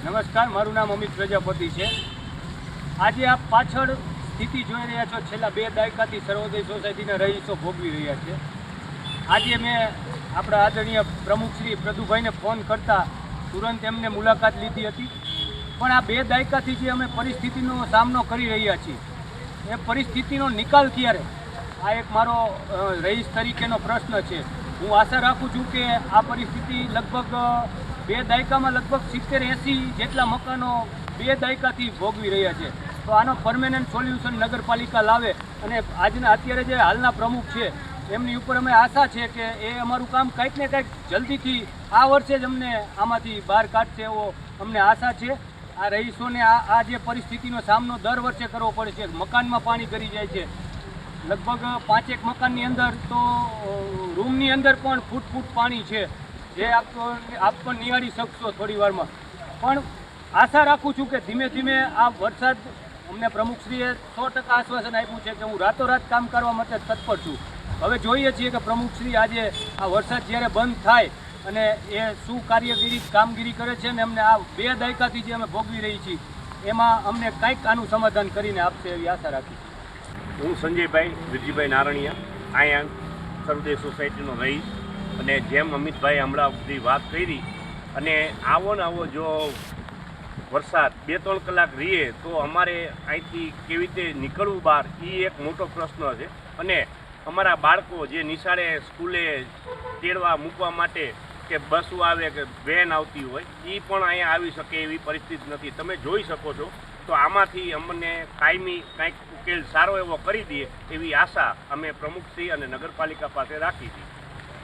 નમસ્કાર, મારું નામ અમિત પ્રજાપતિ છે। આજે આપ પાછળ સ્થિતિ જોઈ રહ્યા છો, છેલ્લા 2 દાયકાથી સર્વોદય સોસાયટીના રહીશો ભોગવી રહ્યા છે। આજે મેં આપણા આદરણીય પ્રમુખ શ્રી પ્રદુભાઈને ફોન કરતા તુરંત એમને મુલાકાત લીધી હતી, પણ આ 2 દાયકાથી જે અમે પરિસ્થિતિનો સામનો કરી રહ્યા છીએ એ પરિસ્થિતિનો નિકાલ ક્યારે, આ એક મારો રહીશ તરીકેનો પ્રશ્ન છે। હું આશા રાખું છું કે આ પરિસ્થિતિ લગભગ 2 દાયકામાં લગભગ 70-80 જેટલા મકાનો 2 દાયકાથી ભોગવી રહ્યા છે, તો આનો પરમેનન્ટ સોલ્યુશન નગરપાલિકા લાવે અને અત્યારે જે હાલના પ્રમુખ છે એમની ઉપર અમે આશા છે કે એ અમારું કામ કંઈક ને કંઈક જલ્દીથી આ વર્ષે જ અમને આમાંથી બહાર કાઢશે એવો અમને આશા છે। આ રહીશોને આ જે પરિસ્થિતિનો સામનો દર વર્ષે કરવો પડે છે, મકાનમાં પાણી ગરી જાય છે, લગભગ 5-1 મકાનની અંદર તો રૂમની અંદર પણ ફૂટ પાણી છે, જે આપ પણ નિહાળી શકશો થોડી વારમાં। પણ આશા રાખું છું કે ધીમે ધીમે આ વરસાદ, અમને પ્રમુખશ્રીએ 100% આશ્વાસન આપ્યું છે કે હું રાતોરાત કામ કરવા માટે તત્પર છું। હવે જોઈએ છીએ કે પ્રમુખશ્રી આજે આ વરસાદ જ્યારે બંધ થાય અને એ શું કામગીરી કરે છે અને અમને આ 2 દાયકાથી જે અમે ભોગવી રહી છીએ એમાં અમને કંઈક આનું સમાધાન કરીને આપશે એવી આશા રાખી છે। હું સંજયભાઈ વિરજીભાઈ નારણિયા, અહીંયા સર્વોદય સોસાયટીનો રહીશ, અને જેમ અમિતભાઈ હમણાં બધી વાત કરી, અને આવો જો વરસાદ 2-3 કલાક રહીએ તો અમારે અહીંથી કેવી રીતે નીકળવું બહાર, એ એક મોટો પ્રશ્ન છે। અને અમારા બાળકો જે નિશાળે સ્કૂલે તેડવા મૂકવા માટે કે બસો આવે કે વેન આવતી હોય, એ પણ અહીંયા આવી શકે એવી પરિસ્થિતિ નથી। તમે જોઈ શકો છો, તો આમાંથી અમને કાયમી કંઈક ઉકેલ સારો એવો કરી દઈએ એવી આશા અમે પ્રમુખશ્રી અને નગરપાલિકા પાસે રાખી હતી।